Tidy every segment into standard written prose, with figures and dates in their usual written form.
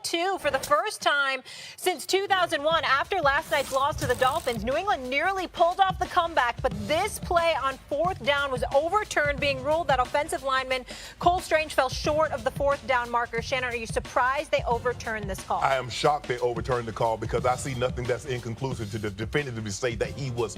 2-2 for the first time since 2001. After last night's loss to the Dolphins, New England nearly pulled off the comeback, but this play on fourth down was overturned, being ruled that offensive lineman Cole Strange fell short of the fourth down marker. Shannon, are you surprised they overturned this call? I am shocked they overturned the call because I see nothing that's inconclusive to definitively say that he was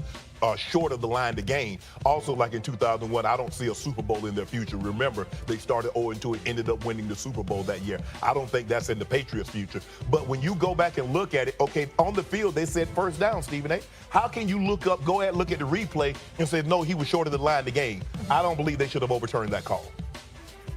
short of the line to gain. Also, like in 2001, I don't see a Super Bowl in their future. Remember, they started 0-2 and ended up winning the Super Bowl that year. I don't think that's in the Patriots' future. But when you go back and look at it, okay, on the field, they said first down, Stephen A. How can you go ahead and look at the replay and say, no, he was short of the line to gain? I don't believe they should have overturned that call.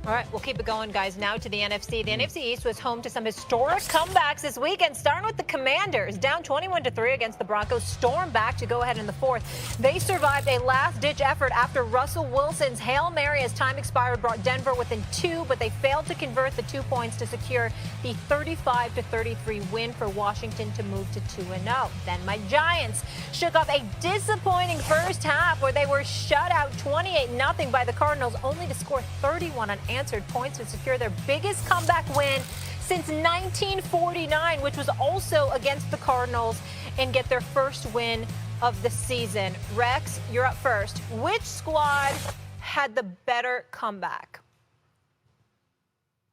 All right, we'll keep it going, guys. Now to the NFC. The NFC East was home to some historic comebacks this weekend, starting with the Commanders. Down 21-3 against the Broncos, stormed back to go ahead in the fourth. They survived a last-ditch effort after Russell Wilson's Hail Mary as time expired brought Denver within 2, but they failed to convert the 2 points to secure the 35-33 win for Washington to move to 2-0. Then my Giants shook off a disappointing first half where they were shut out 28-0 by the Cardinals, only to score 31 unanswered points to secure their biggest comeback win since 1949, which was also against the Cardinals, and get their first win of the season. Rex, you're up first. Which squad had the better comeback?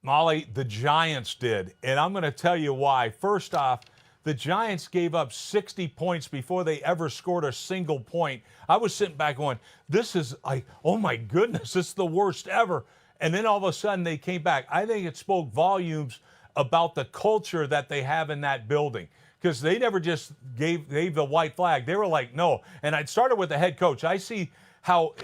Molly, the Giants did, and I'm going to tell you why. First off, the Giants gave up 60 points before they ever scored a single point. I was sitting back going, this is like, oh my goodness, this is the worst ever. And then all of a sudden they came back. I think it spoke volumes about the culture that they have in that building, because they never just gave the white flag. They were like, no. And I started with the head coach. I see how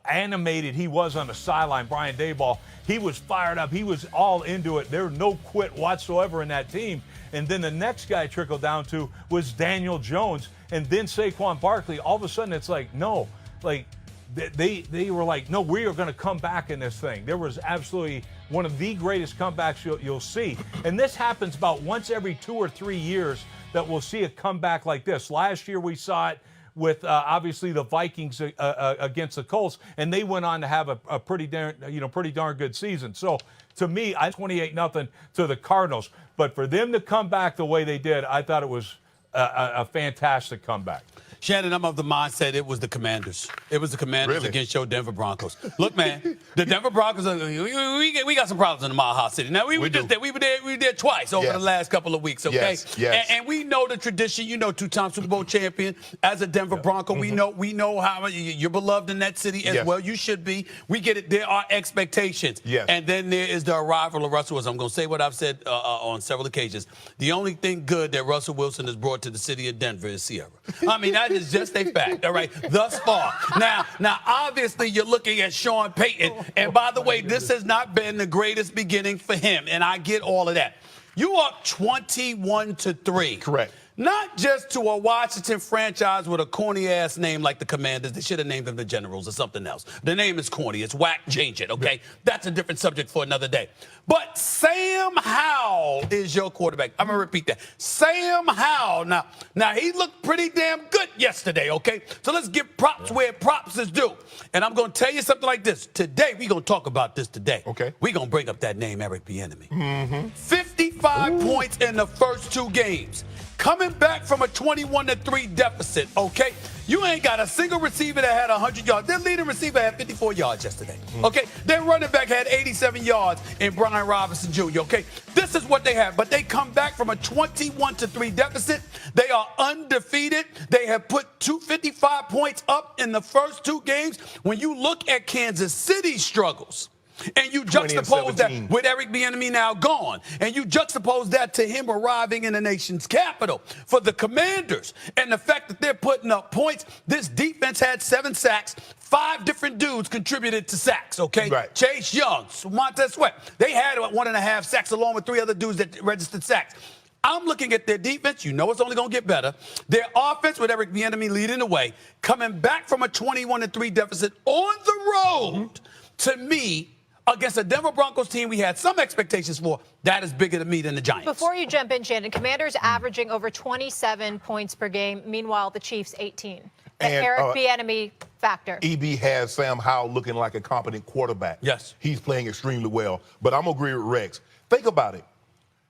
animated he was on the sideline, Brian Daboll. He was fired up. He was all into it. There was no quit whatsoever in that team. And then the next guy I trickled down to was Daniel Jones, and then Saquon Barkley. All of a sudden it's like, no, like, They were like, no, we are going to come back in this thing. There was absolutely one of the greatest comebacks you'll see. And this happens about once every 2 or 3 years that we'll see a comeback like this. Last year we saw it with obviously the Vikings against the Colts, and they went on to have a pretty darn good season. So to me, I 28-0 to the Cardinals. But for them to come back the way they did, I thought it was a fantastic comeback. Shannon, I'm of the mindset it was the Commanders. It was the Commanders against your Denver Broncos. Look, man, the Denver Broncos, we got some problems in the Mile High City. Now, we were there twice over the last couple of weeks, okay? Yes. And we know the tradition. You know, 2-time Super Bowl champion. As a Denver Bronco, we know how you're beloved in that city as well. You should be. We get it. There are expectations. Yes. And then there is the arrival of Russell Wilson. I'm going to say what I've said on several occasions. The only thing good that Russell Wilson has brought to the city of Denver is Sierra. I mean, that is just a fact, all right, thus far. Now, obviously, you're looking at Sean Payton, and by the way, this has not been the greatest beginning for him, and I get all of that. You up 21-3. Correct. Not just to a Washington franchise with a corny-ass name like the Commanders. They should have named them the Generals or something else. The name is corny. It's whack. Change it, okay? That's a different subject for another day. But Sam Howell is your quarterback. I'm going to repeat that. Sam Howell. Now, he looked pretty damn good yesterday, okay? So let's give props where props is due. And I'm going to tell you something like this. Today, we're going to talk about this today. Okay. We're going to bring up that name, Eric Bieniemy. 55 points in the first 2 games. Coming back from a 21-3 deficit, okay? You ain't got a single receiver that had 100 yards. Their leading receiver had 54 yards yesterday, okay? Their running back had 87 yards in Brian Robinson Jr., okay? This is what they have, but they come back from a 21-3 deficit. They are undefeated. They have put 255 points up in the first 2 games. When you look at Kansas City's struggles, and you juxtapose that with Eric Bieniemy now gone, and you juxtapose that to him arriving in the nation's capital for the Commanders, and the fact that they're putting up points. This defense had 7 sacks. 5 different dudes contributed to sacks, okay? Right. Chase Young, Montez Sweat. They had 1.5 sacks along with 3 other dudes that registered sacks. I'm looking at their defense. You know it's only going to get better. Their offense with Eric Bieniemy leading the way, coming back from a 21-3 deficit on the road, to me, against a Denver Broncos team we had some expectations for, that is bigger to me than the Giants. Before you jump in, Shannon, Commanders averaging over 27 points per game. Meanwhile, the Chiefs 18. The Eric Bieniemy factor. EB has Sam Howell looking like a competent quarterback. Yes. He's playing extremely well. But I'm going to agree with Rex. Think about it.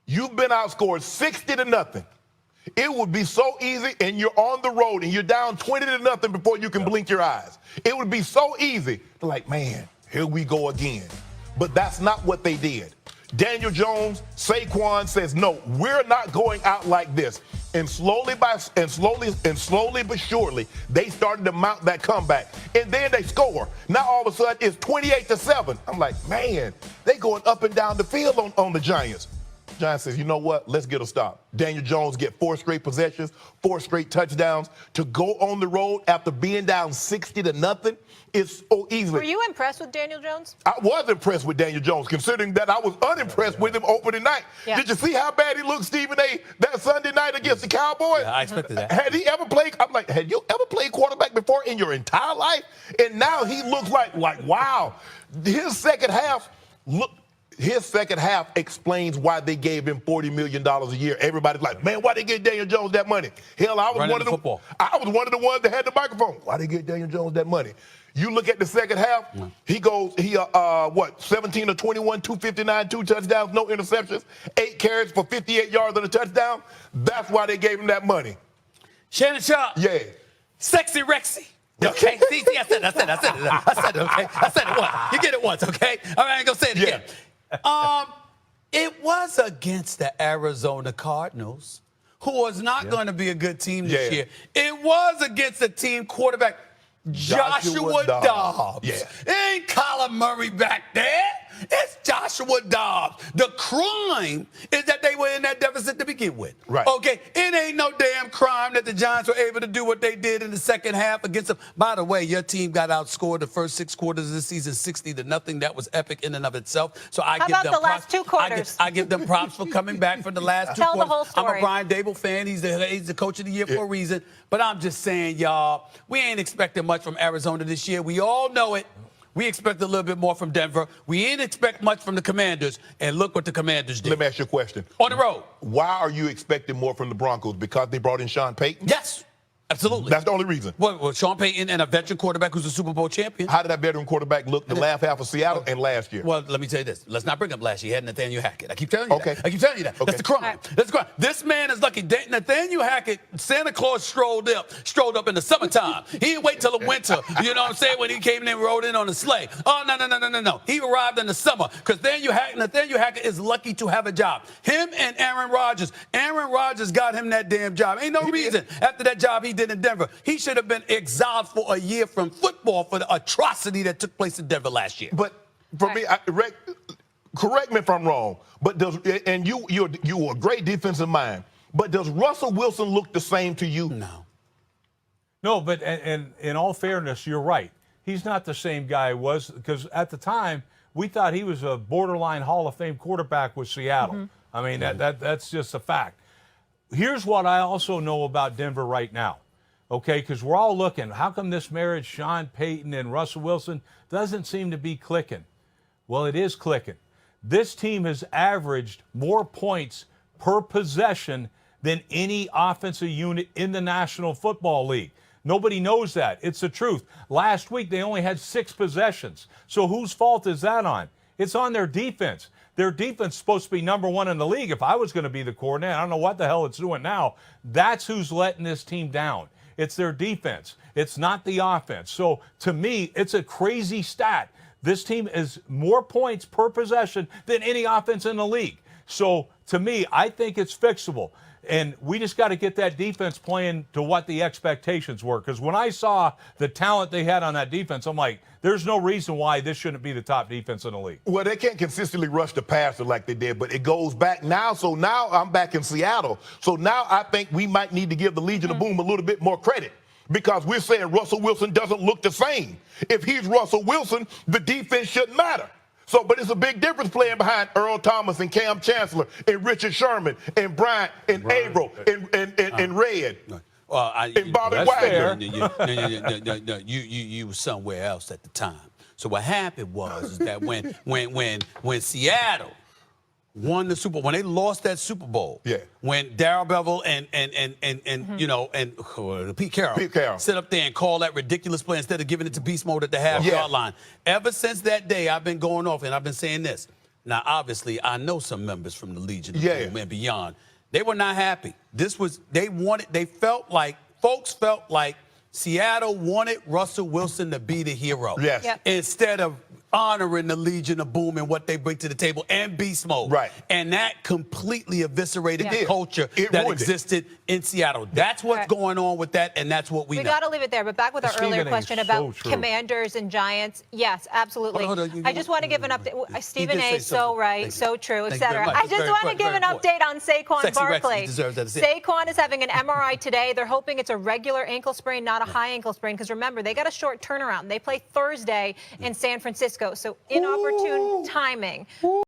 You've been outscored 60-0. It would be so easy, and you're on the road, and you're down 20-0 before you can blink your eyes. It would be so easy to like, man, here we go again. But that's not what they did. Daniel Jones, Saquon says, no, we're not going out like this. And slowly but surely, they started to mount that comeback. And then they score. Now all of a sudden it's 28-7. I'm like, man, they going up and down the field on the Giants. Giants says, you know what? Let's get a stop. Daniel Jones get 4 straight possessions, 4 straight touchdowns. To go on the road after being down 60-0 is so easily. Were you impressed with Daniel Jones? I was impressed with Daniel Jones, considering that I was unimpressed with him opening night. Yeah. Did you see how bad he looked, Stephen A., that Sunday night against the Cowboys? Yeah, I expected that. Had he ever played? I'm like, had you ever played quarterback before in your entire life? And now he looks like wow. His second half explains why they gave him $40 million a year. Everybody's like, man, why they give Daniel Jones that money? Hell, I was one of the ones that had the microphone. Why they give Daniel Jones that money? You look at the second half, he 17 of 21, 259, 2 touchdowns, no interceptions, 8 carries for 58 yards and a touchdown. That's why they gave him that money. Shannon Sharp. Yeah. Sexy Rexy. Okay, see, I said it, okay? I said it once. You get it once, okay? All right, I ain't gonna say it again. It was against the Arizona Cardinals, who was not going to be a good team this year. It was against a team quarterback, Joshua Dobbs. Yeah. Ain't Kyler Murray back there. It's Joshua Dobbs. The crime is that they were in that deficit to begin with. Right. Okay, it ain't no damn crime that the Giants were able to do what they did in the second half against them. By the way, your team got outscored the first 6 quarters of the season 60-0. That was epic in and of itself. So I How give about them the props. last 2 quarters? I give them props for coming back for the last 2 Tell quarters. the whole story. I'm a Brian Dable fan. He's the coach of the year for a reason. But I'm just saying, y'all, we ain't expecting much from Arizona this year. We all know it. We expect a little bit more from Denver. We ain't expect much from the Commanders, and look what the Commanders did. Let me ask you a question. On the road. Why are you expecting more from the Broncos? Because they brought in Sean Payton? Yes, absolutely. That's the only reason. Well, Sean Payton and a veteran quarterback who's a Super Bowl champion. How did that veteran quarterback look the last half of Seattle and last year? Well, let me tell you this. Let's not bring up last year. He had Nathaniel Hackett. I keep telling you that. I keep telling you that. Okay. That's the crime. Right. That's the crime. This man is lucky. Nathaniel Hackett, Santa Claus strolled up in the summertime. He didn't wait till the winter, you know what I'm saying, when he came in and rode in on a sleigh. Oh, no. He arrived in the summer because Nathaniel Hackett is lucky to have a job. Him and Aaron Rodgers. Aaron Rodgers got him that damn job. Ain't no reason after that job he did in Denver. He should have been exiled for a year from football for the atrocity that took place in Denver last year. But for me, correct me if I'm wrong, but you're a great defensive mind, but does Russell Wilson look the same to you? No, but and in all fairness, you're right. He's not the same guy he was, because at the time we thought he was a borderline Hall of Fame quarterback with Seattle. I mean, that's just a fact. Here's what I also know about Denver right now. Okay, because we're all looking, how come this marriage, Sean Payton and Russell Wilson, doesn't seem to be clicking? Well, it is clicking. This team has averaged more points per possession than any offensive unit in the National Football League. Nobody knows that. It's the truth. Last week, they only had 6 possessions. So whose fault is that on? It's on their defense. Their defense is supposed to be number 1 in the league. If I was going to be the coordinator, I don't know what the hell it's doing now. That's who's letting this team down. It's their defense. It's not the offense. So to me, it's a crazy stat. This team is more points per possession than any offense in the league. So to me, I think it's fixable. And we just got to get that defense playing to what the expectations were. Because when I saw the talent they had on that defense, I'm like, there's no reason why this shouldn't be the top defense in the league. Well, they can't consistently rush the passer like they did, but it goes back now. So now I'm back in Seattle. So now I think we might need to give the Legion of Boom a little bit more credit, because we're saying Russell Wilson doesn't look the same. If he's Russell Wilson, the defense shouldn't matter. So, but it's a big difference playing behind Earl Thomas and Cam Chancellor and Richard Sherman and Bryant and Averill and Red. And Bobby Wagner. No, you were somewhere else at the time. So what happened was that when Seattle won the Super Bowl, when they lost that Super Bowl, when Darrell Bevell and Pete Carroll sit up there and call that ridiculous play instead of giving it to beast mode at the half-yard line. Ever since that day, I've been going off and I've been saying this: Now, obviously, I know some members from the Legion of Yeah. Boom and beyond. They were not happy. Folks felt like Seattle wanted Russell Wilson to be the hero. Yes. Yep. Instead of honoring the Legion of Boom and what they bring to the table and beast mode. Right. And that completely eviscerated Yeah. the culture It that ruined it. existed in Seattle. That's what's Right. going on with that, and that's what we know. We got to leave it there. But back with our Stephen earlier A. question so about true. Commanders and Giants. Yes, absolutely. Hold on, I just want to give an update. Stephen did A. say so something. right, Thank you. so true, Thank you very etc. much. I It's just very want to important, give very an important. update on Saquon Sexy Rex, Barkley. he deserves that. That's it. Saquon is having an MRI today. They're hoping it's a regular ankle sprain, not a high ankle sprain, because remember, they got a short turnaround. They play Thursday in San Francisco, so inopportune timing.